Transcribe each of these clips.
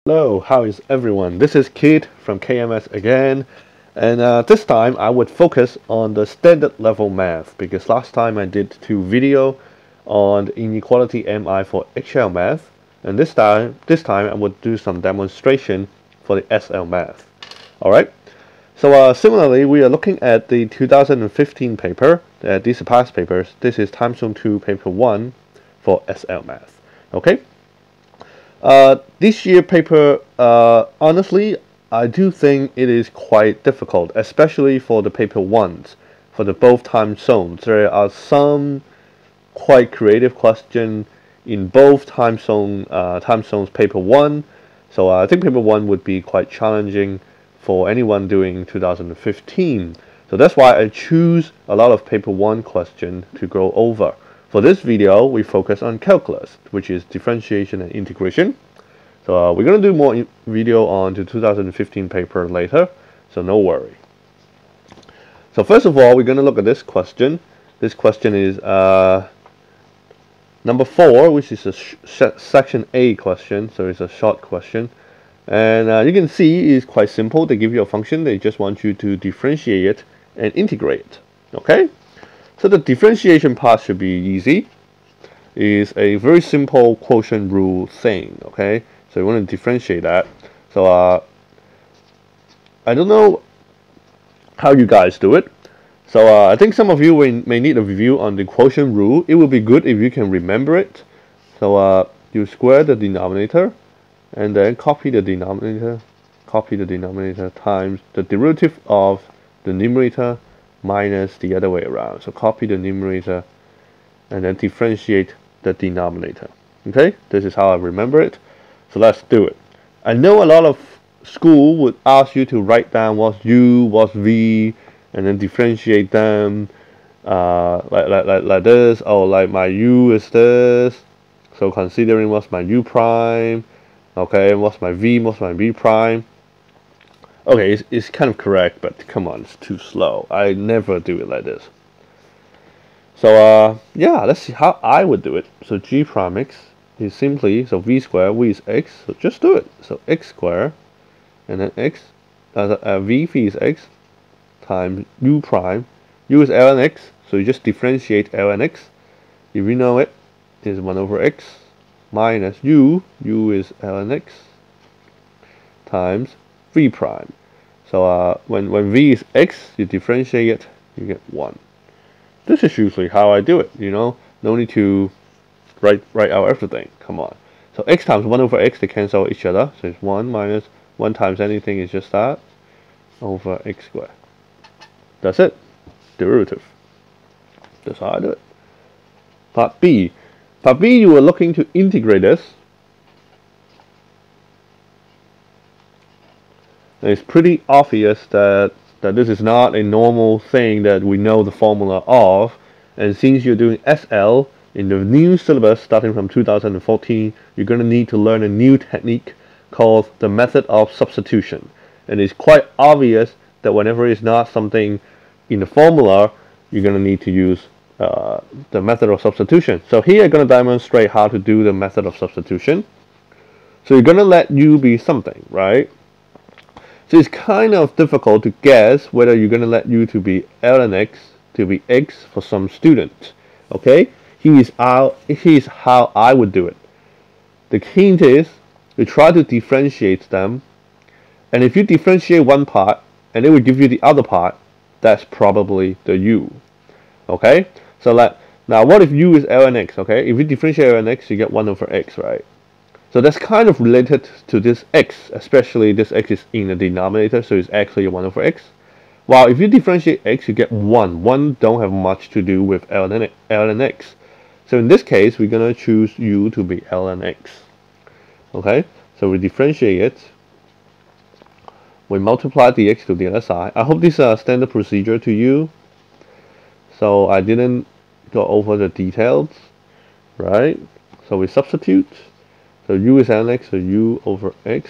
Hello, how is everyone? This is Kid from KMS again, and this time I would focus on the standard level math because last time I did 2 videos on the inequality MI for HL math, and this time I would do some demonstration for the SL math. Alright, so similarly we are looking at the 2015 paper. These are past papers. This is Time Zone 2 paper 1 for SL math. Okay. This year paper, honestly, I do think it is quite difficult, especially for the paper 1s, for the both time zones. There are some quite creative questions in both time zones paper 1, so I think paper 1 would be quite challenging for anyone doing 2015. So that's why I choose a lot of paper 1 questions to go over. For this video, we focus on calculus, which is differentiation and integration. So we're going to do more video on the 2015 paper later, so no worry. So first of all, we're going to look at this question. This question is number 4, which is a section A question, so it's a short question. And you can see it's quite simple. They give you a function, they just want you to differentiate it and integrate it. Okay? So the differentiation part should be easy. It's a very simple quotient rule thing, okay? So you want to differentiate that. So I don't know how you guys do it. So I think some of you may need a review on the quotient rule. It will be good if you can remember it. So you square the denominator and then copy the denominator times the derivative of the numerator minus the other way around. So copy the numerator and then differentiate the denominator. Okay, this is how I remember it. So let's do it. I know a lot of school would ask you to write down what's u, what's v, and then differentiate them like this. Oh, like my u is this. So considering what's my u prime, okay, what's my v prime. Okay, it's kind of correct, but come on, it's too slow. I never do it like this. So yeah, let's see how I would do it. So g prime x is simply, so v squared, v is x, so just do it. So x squared, and then x, v is x, times u prime. U is ln x, so you just differentiate ln x. If you know it, is 1 over x, minus u is ln x, times v prime. So when v is x, you differentiate it, you get 1. This is usually how I do it, you know. No need to write out everything. Come on. So x times 1 over x, they cancel each other. So it's 1 minus 1 times anything is just that over x squared. That's it. Derivative. That's how I do it. Part B. Part B, you are looking to integrate this. And it's pretty obvious that this is not a normal thing that we know the formula of. And since you're doing SL in the new syllabus starting from 2014, you're going to need to learn a new technique called the method of substitution. And it's quite obvious that whenever it's not something in the formula, you're going to need to use the method of substitution. So here I'm going to demonstrate how to do the method of substitution. So you're going to let u be something, right? So it's kind of difficult to guess whether you're going to let u to be ln x to be x for some student. Okay? Here's how I would do it. The hint is you try to differentiate them, and if you differentiate one part and it will give you the other part, that's probably the u. Okay? So now what if u is ln x? Okay? If you differentiate ln x, you get 1 over x, right? So that's kind of related to this x, especially this x is in the denominator, so it's actually 1 over x. While if you differentiate x, you get 1. 1 don't have much to do with ln x. So in this case, we're going to choose u to be ln x. Okay, so we differentiate it. We multiply the x to the other side. I hope this is a standard procedure to you. So I didn't go over the details, right? So we substitute. So u is ln x, so u over x.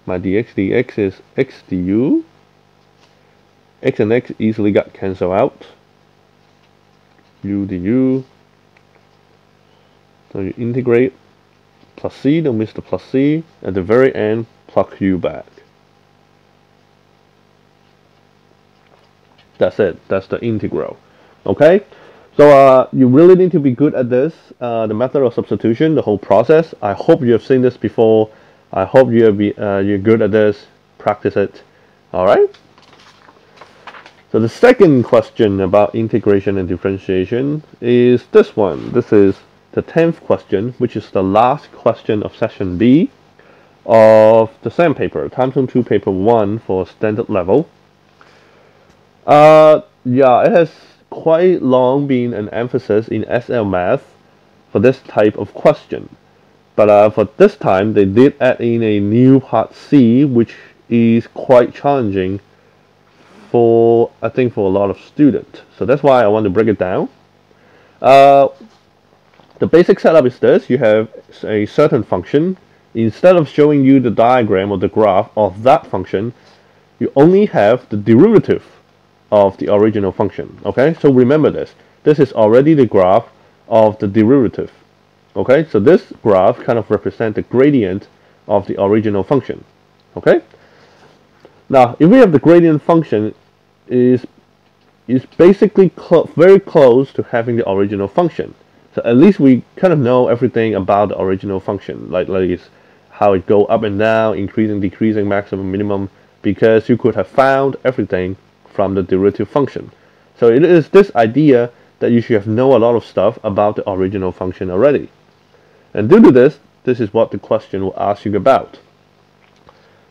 My dx is x du. X and x easily got cancelled out. U du. So you integrate plus c, don't miss the plus c. At the very end, plug u back. That's it. That's the integral. Okay? So you really need to be good at this, the method of substitution, the whole process. I hope you have seen this before. I hope you're good at this. Practice it. All right? So the second question about integration and differentiation is this one. This is the 10th question, which is the last question of session B of the same paper, Times 2 paper 1 for standard level. Yeah, it has quite long been an emphasis in SL math for this type of question. But for this time, they did add in a new part C, which is quite challenging for, I think, for a lot of students. So that's why I want to break it down. The basic setup is this. You have a certain function. Instead of showing you the diagram or the graph of that function, you only have the derivative of the original function. Okay, so remember this. This is already the graph of the derivative. Okay, so this graph kind of represents the gradient of the original function. Okay, now if we have the gradient function is basically very close to having the original function. So at least we kind of know everything about the original function, like how it go up and down, increasing, decreasing, maximum, minimum, because you could have found everything from the derivative function. So it is this idea that you should have know a lot of stuff about the original function already. And due to this, this is what the question will ask you about.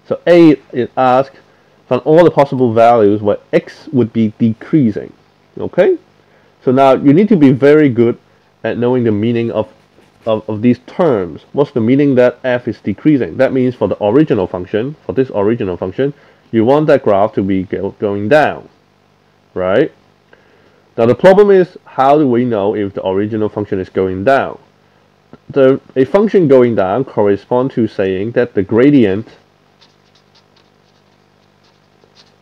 So A, it asks, find all the possible values where x would be decreasing. Okay? So now you need to be very good at knowing the meaning of these terms. What's the meaning that f is decreasing? That means for the original function, for this original function, you want that graph to be going down, right? Now the problem is, how do we know if the original function is going down? A function going down corresponds to saying that the gradient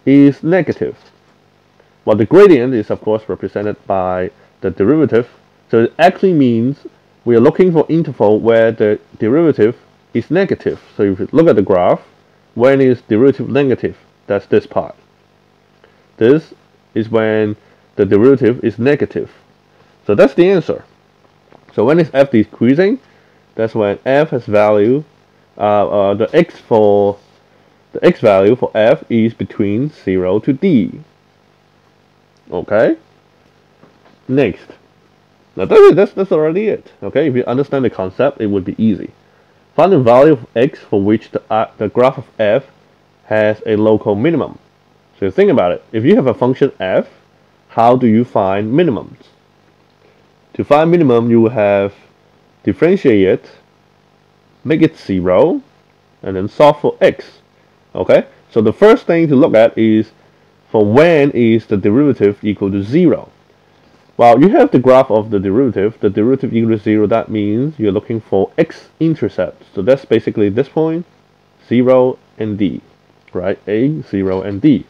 is negative. Well, the gradient is of course represented by the derivative, so it actually means we are looking for interval where the derivative is negative. So if you look at the graph, when is derivative negative? That's this part. This is when the derivative is negative. So that's the answer. So when is f decreasing? That's when f has value, the x value for f is between 0 to d. Okay? Next. Now that's already it. Okay? If you understand the concept, it would be easy. Find the value of x for which the graph of f has a local minimum. So think about it. If you have a function f, how do you find minimums? To find minimum, you will have differentiate it, make it 0, and then solve for x. Okay? So the first thing to look at is for when is the derivative equal to 0. Well, you have the graph of the derivative equal to 0, that means you're looking for x-intercept. So that's basically this point, 0 and d, right? A, 0, and d.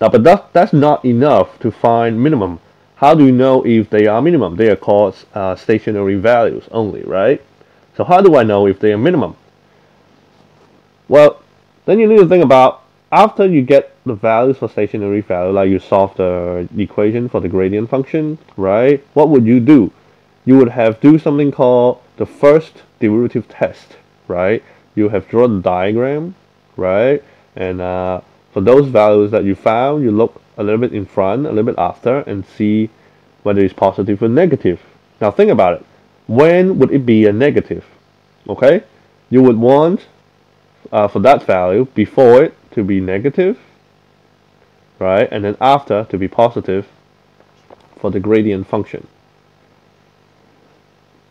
Now, but that's not enough to find minimum. How do you know if they are minimum? They are called stationary values only, right? So how do I know if they are minimum? Well, then you need to think about, after you get the values for stationary value, like you solve the equation for the gradient function, right? What would you do? You would have do something called the first derivative test, right? You have drawn the diagram, right? And for those values that you found, you look a little bit in front, a little bit after, and see whether it's positive or negative. Now think about it. When would it be a negative? Okay? You would want for that value before it to be negative, right? And then after to be positive for the gradient function.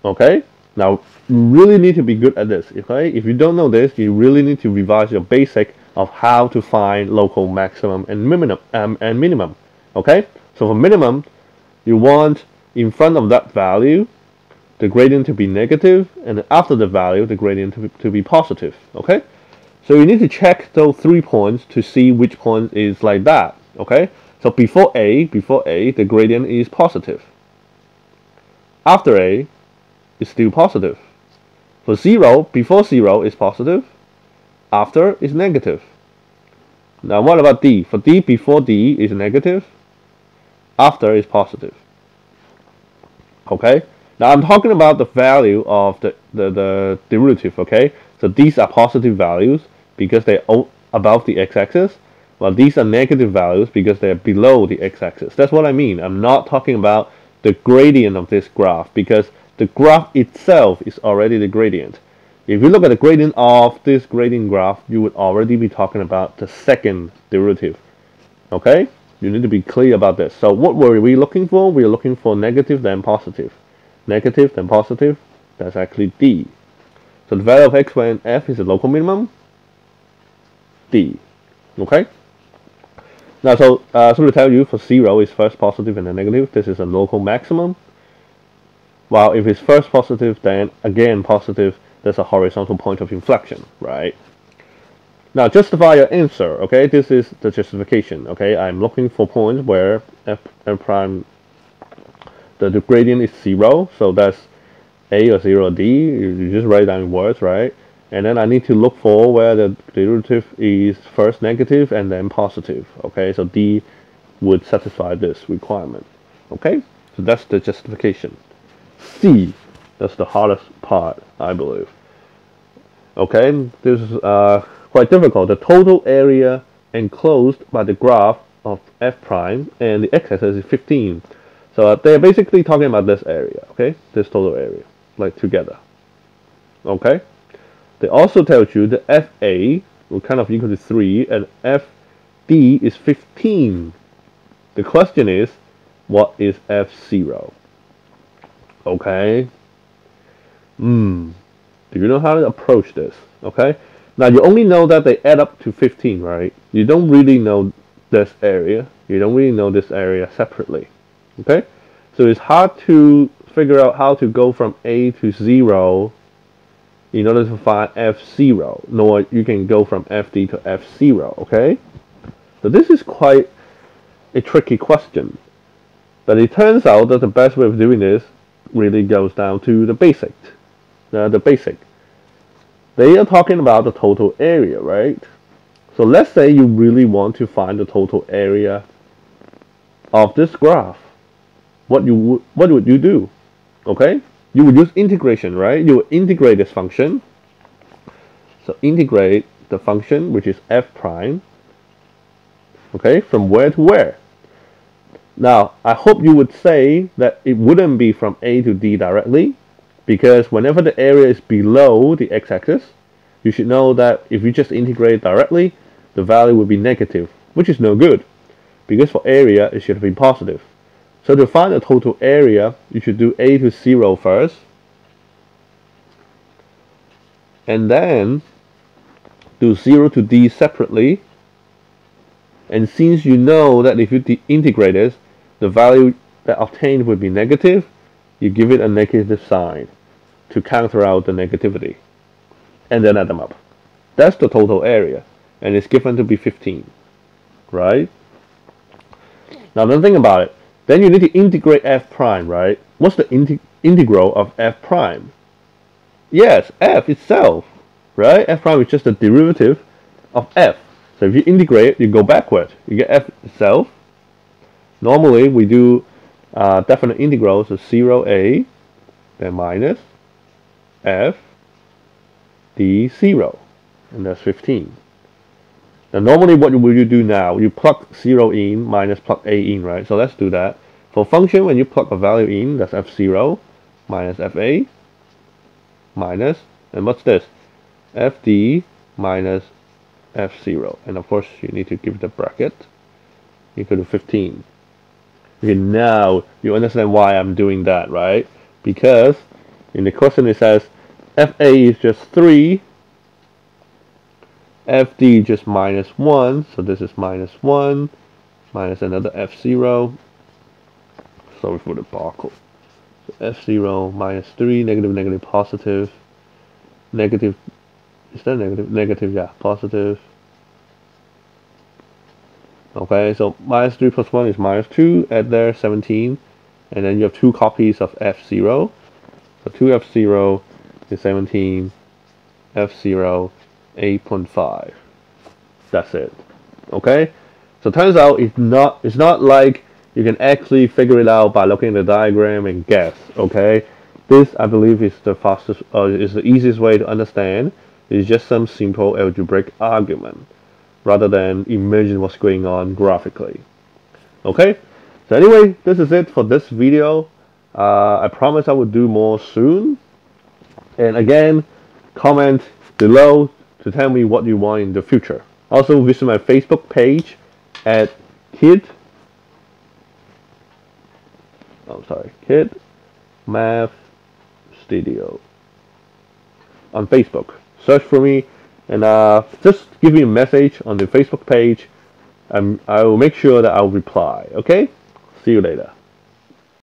Okay? Now, you really need to be good at this, okay? If you don't know this, you really need to revise your basic of how to find local maximum and minimum, okay? So for minimum, you want in front of that value, the gradient to be negative, and after the value, the gradient to be positive, okay? So you need to check those 3 points to see which point is like that, okay? So before A, the gradient is positive. After A, it's still positive. For 0, before 0 is positive, after is negative. Now what about D? For D, before D is negative, after is positive. Okay? Now I'm talking about the value of the derivative, okay? So these are positive values because they're above the x-axis, while these are negative values because they're below the x-axis. That's what I mean. I'm not talking about the gradient of this graph because the graph itself is already the gradient. If you look at the gradient of this gradient graph, you would already be talking about the second derivative. Okay? You need to be clear about this. So what were we looking for? We are looking for negative then positive. Negative then positive. That's actually D. So the value of x when f is the local minimum. D. Okay? Now so to tell you, for 0 is first positive and then negative. This is a local maximum. While if it's first positive, then again positive, there's a horizontal point of inflection, right? Now justify your answer, okay? This is the justification, okay? I'm looking for points where f prime, the gradient is 0, so that's a or 0 or d. You just write down in words, right? And then I need to look for where the derivative is first negative and then positive, okay? So D would satisfy this requirement, okay? So that's the justification. C, that's the hardest part, I believe. Okay, this is quite difficult. The total area enclosed by the graph of f prime and the x-axis is 15. So they're basically talking about this area, okay? This total area, like together, okay? They also tell you that FA will kind of equal to 3 and FD is 15. The question is, what is F0? Okay. Do you know how to approach this? Okay. Now you only know that they add up to 15, right? You don't really know this area. You don't really know this area separately. Okay. So it's hard to figure out how to go from A to 0 in order to find F0, nor you can go from FD to F0, okay? So this is quite a tricky question. But it turns out that the best way of doing this really goes down to the basic. The basic. They are talking about the total area, right? So let's say you really want to find the total area of this graph. What would you do? Okay? You would use integration, right? You would integrate this function. So integrate the function, which is f prime. Okay, from where to where? Now, I hope you would say that it wouldn't be from A to D directly, because whenever the area is below the x-axis, you should know that if you just integrate directly, the value would be negative, which is no good, because for area, it should be positive. So to find the total area, you should do A to 0 first, and then do 0 to D separately. And since you know that if you integrate this, the value that obtained would be negative, you give it a negative sign to counter out the negativity, and then add them up. That's the total area, and it's given to be 15, right? Now then think about it. Then you need to integrate f prime, right? What's the integral of f prime? Yes, f itself, right? F prime is just the derivative of f. So if you integrate, you go backward. You get f itself. Normally we do definite integrals of 0a, then minus f d0, and that's 15. Now normally what would you do now? You plug 0 in minus plug a in, right? So let's do that. For function, when you plug a value in, that's f0 minus fa minus, and what's this? fd minus f0. And of course you need to give the bracket equal to 15. Okay, now you understand why I'm doing that, right? Because in the question it says fa is just 3, fd just minus 1, so this is minus 1, minus another f0. Sorry for the barcode. So f0 minus 3, negative, negative, positive, negative, is that negative? Negative, yeah, positive. Okay, so minus 3 plus 1 is minus 2, add there, 17, and then you have 2 copies of f0. So 2f0, is 17, F0, 8.5. That's it. Okay? So it turns out it's not like you can actually figure it out by looking at the diagram and guess. Okay? This, I believe, is the fastest, is the easiest way to understand. It's just some simple algebraic argument, rather than imagine what's going on graphically. Okay? So anyway, this is it for this video. I promise I will do more soon. And again, comment below to tell me what you want in the future. Also visit my Facebook page at Kid Math Studio on Facebook. Search for me and just give me a message on the Facebook page. I will make sure that I'll reply. Okay? See you later.